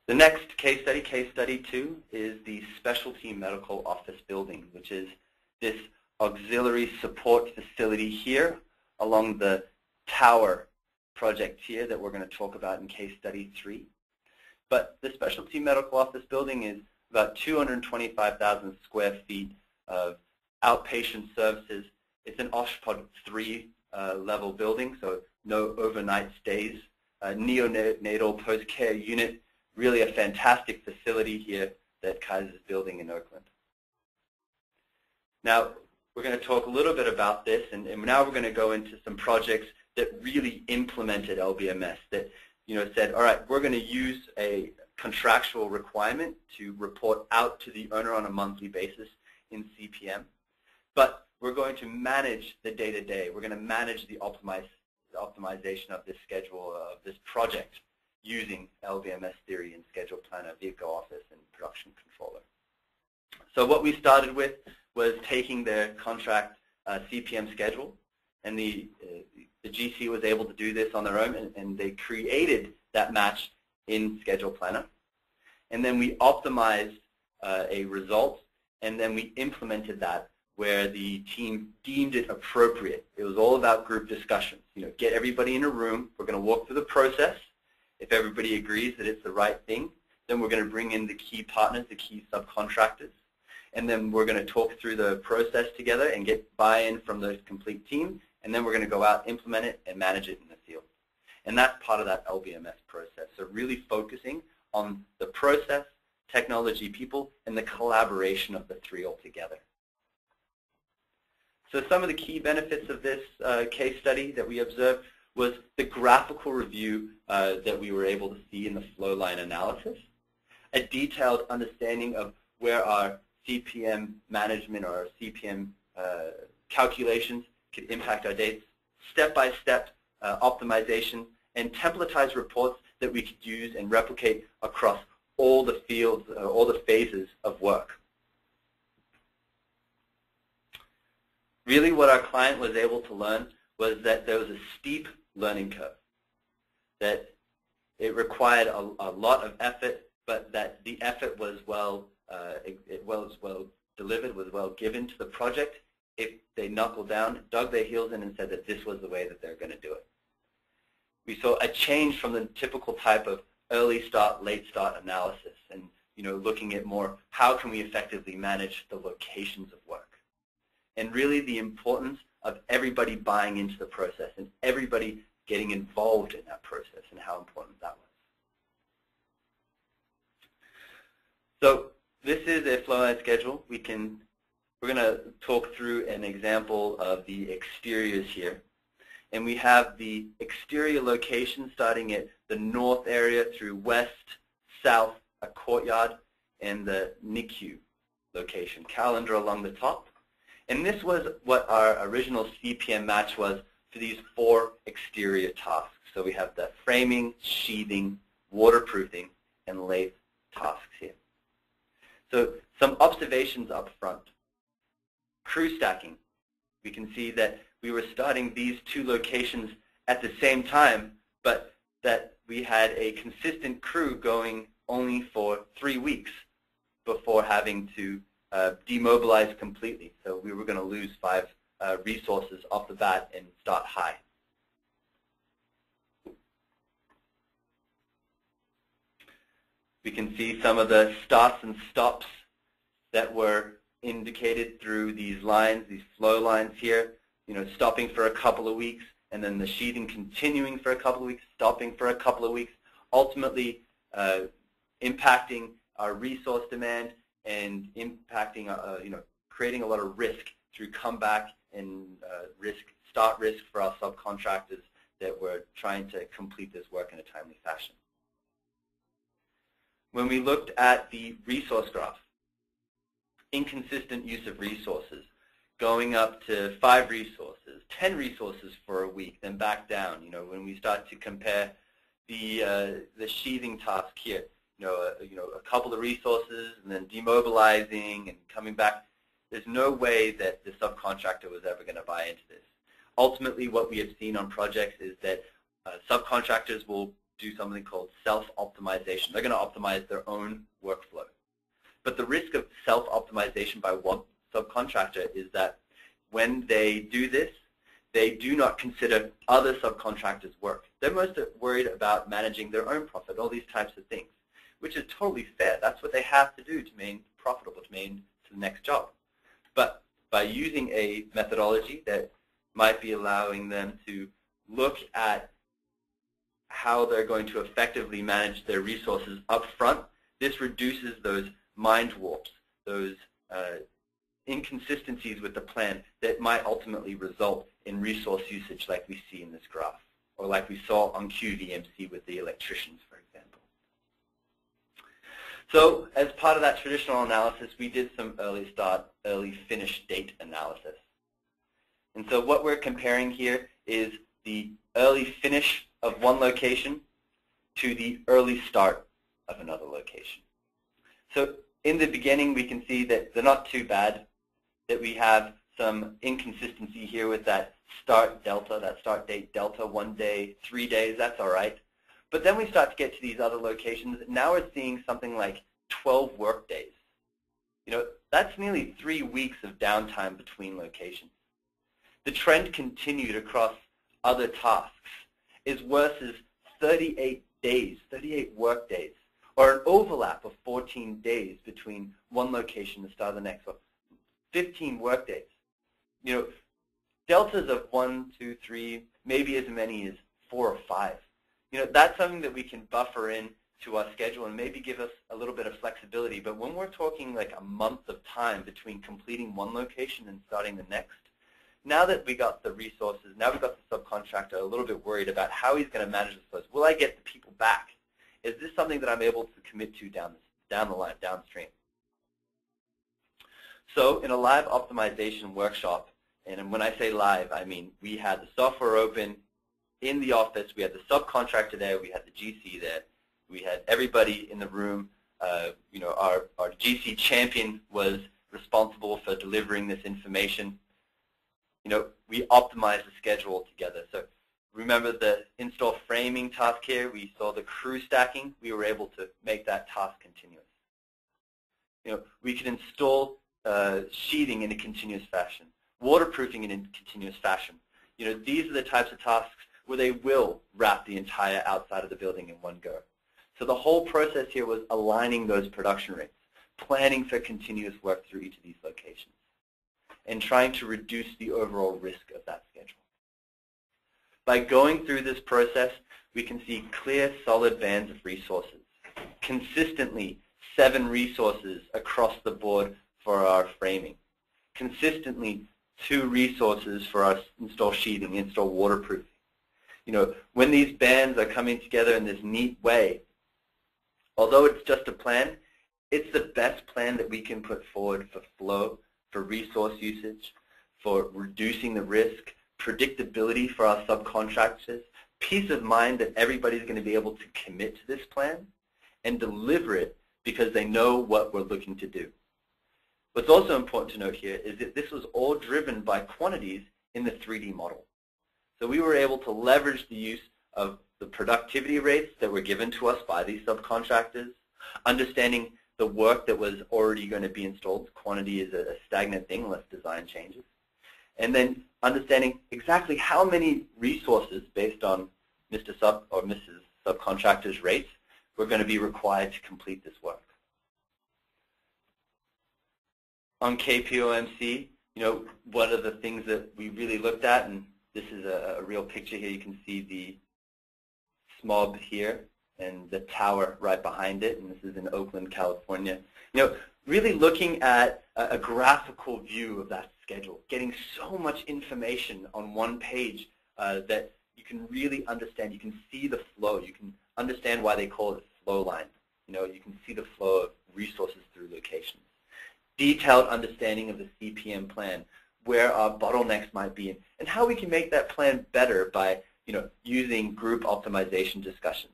The next case study 2, is the Specialty Medical Office Building, which is this auxiliary support facility here along the tower project here that we're going to talk about in case study 3. But the Specialty Medical Office Building is about 225,000 square feet of outpatient services. It's an OSHPD 3 level building, so no overnight stays. Neonatal post-care unit, really a fantastic facility here that Kaiser's building in Oakland. Now, we're going to talk a little bit about this, and now we're going to go into some projects that really implemented LBMS, that said, all right, we're going to use a contractual requirement to report out to the owner on a monthly basis in CPM, but we're going to manage the day-to-day. We're going to manage the optimization of this schedule, of this project, using LBMS theory and schedule planner, vehicle office, and production controller. So what we started with was taking the contract CPM schedule, and the GC was able to do this on their own, and they created that match in schedule planner. And then we optimized a result, and then we implemented that where the team deemed it appropriate. It was all about group discussions. Get everybody in a room. We're going to walk through the process. If everybody agrees that it's the right thing, then we're going to bring in the key partners, the key subcontractors, and then we're going to talk through the process together and get buy-in from the complete team, and then we're going to go out, implement it, and manage it in the field. And that's part of that LBMS process. So really focusing on the process, technology, people, and the collaboration of the 3 altogether. So some of the key benefits of this case study that we observed was the graphical review that we were able to see in the flow line analysis, a detailed understanding of where our CPM management or our CPM calculations could impact our dates, step-by-step optimization, and templatized reports that we could use and replicate across all the fields, all the phases of work. Really what our client was able to learn was that there was a steep learning curve, that it required a lot of effort, but that the effort was well delivered, was well given to the project if they knuckled down, dug their heels in, and said that this was the way that they're going to do it. We saw a change from the typical type of early start, late start analysis, and looking at more how can we effectively manage the locations of work, and really the importance of everybody buying into the process and everybody getting involved in that process and how important that was. So this is a flow line schedule. We're going to talk through an example of the exteriors here. And we have the exterior location starting at the north area through west, south, a courtyard, and the NICU location, calendar along the top. And this was what our original CPM match was for these 4 exterior tasks. So we have the framing, sheathing, waterproofing, and lathe tasks here. So some observations up front. Crew stacking. We can see that we were starting these 2 locations at the same time, but that we had a consistent crew going only for 3 weeks before having to demobilize completely. So we were going to lose 5 resources off the bat and start high. We can see some of the starts and stops that were indicated through these lines, these flow lines here, stopping for a couple of weeks, and then the sheathing continuing for a couple of weeks, stopping for a couple of weeks, ultimately impacting our resource demand and impacting, creating a lot of risk through comeback and start risk for our subcontractors that were trying to complete this work in a timely fashion. When we looked at the resource graph, inconsistent use of resources, going up to 5 resources, 10 resources for a week, then back down. When we start to compare the sheathing task here, a couple of resources and then demobilizing and coming back, there's no way that the subcontractor was ever going to buy into this. Ultimately, what we have seen on projects is that subcontractors will do something called self-optimization. They're going to optimize their own workflow. But the risk of self-optimization by one subcontractor is that when they do this, they do not consider other subcontractors' work. They're most worried about managing their own profit, all these types of things, which is totally fair. That's what they have to do to remain profitable, to remain to the next job. But by using a methodology that might be allowing them to look at how they're going to effectively manage their resources up front, this reduces those mind warps, those inconsistencies with the plan that might ultimately result in resource usage like we see in this graph, or like we saw on QVMC with the electricians, for example. So as part of that traditional analysis, we did some early start, early finish date analysis. And so what we're comparing here is the early finish of one location to the early start of another location. So in the beginning, we can see that they're not too bad, that we have some inconsistency here with that start delta, that start date delta, 1 day, 3 days, that's all right. But then we start to get to these other locations. Now we're seeing something like 12 work days. You know, that's nearly 3 weeks of downtime between locations. The trend continued across other tasks as worse as 38 days, 38 work days, or an overlap of 14 days between one location and the start of the next one. 15 work days. You know, deltas of 1, 2, 3, maybe as many as 4 or 5. You know, that's something that we can buffer in to our schedule and maybe give us a little bit of flexibility. But when we're talking like a month of time between completing one location and starting the next, now that we got the resources, now we've got the subcontractor a little bit worried about how he's going to manage this place. Will I get the people back? Is this something that I'm able to commit to down the line, downstream? So in a live optimization workshop, and when I say live, I mean we had the software open in the office, we had the subcontractor there, we had the GC there, we had everybody in the room. You know, our GC champion was responsible for delivering this information. You know, we optimized the schedule together. So remember the install framing task here, we saw the crew stacking, we were able to make that task continuous. You know, we could install sheathing in a continuous fashion, waterproofing in a continuous fashion. You know, these are the types of tasks where they will wrap the entire outside of the building in one go. So the whole process here was aligning those production rates, planning for continuous work through each of these locations, and trying to reduce the overall risk of that schedule. By going through this process, we can see clear, solid bands of resources. Consistently, 7 resources across the board for our framing. Consistently, 2 resources for our install sheathing, install waterproofing. You know, when these bands are coming together in this neat way, although it's just a plan, it's the best plan that we can put forward for flow, for resource usage, for reducing the risk, predictability for our subcontractors, peace of mind that everybody's going to be able to commit to this plan and deliver it because they know what we're looking to do. What's also important to note here is that this was all driven by quantities in the 3D model. So we were able to leverage the use of the productivity rates that were given to us by these subcontractors, understanding the work that was already going to be installed. Quantity is a stagnant thing unless design changes. And then understanding exactly how many resources based on Mr. Sub or Mrs. Subcontractor's rates were going to be required to complete this work. On KPOMC, you know, what are the things that we really looked at? And this is a real picture here. You can see the smog here and the tower right behind it. And this is in Oakland, California. You know, really looking at a graphical view of that schedule, getting so much information on one page that you can really understand. You can see the flow. You can understand why they call it flow line. You know, you can see the flow of resources through locations. Detailed understanding of the CPM plan, where our bottlenecks might be, and how we can make that plan better by, you know, using group optimization discussions,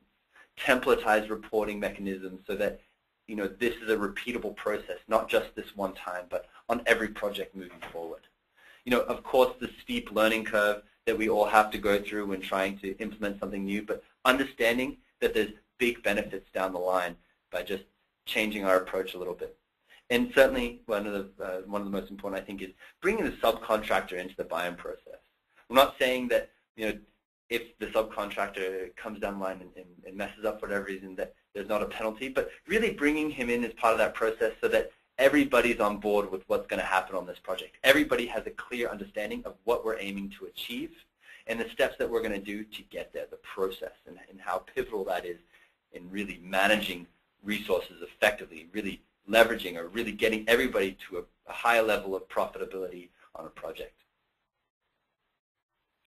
templatized reporting mechanisms so that, you know, this is a repeatable process, not just this one time, but on every project moving forward. You know, of course, the steep learning curve that we all have to go through when trying to implement something new, but understanding that there's big benefits down the line by just changing our approach a little bit. And certainly one of the most important, I think, is bringing the subcontractor into the buying process. I'm not saying that, you know, if the subcontractor comes down the line and messes up for whatever reason, that there's not a penalty, but really bringing him in as part of that process so that everybody's on board with what's going to happen on this project. Everybody has a clear understanding of what we're aiming to achieve and the steps that we're going to do to get there, the process, and how pivotal that is in really managing resources effectively, really leveraging or really getting everybody to a higher level of profitability on a project.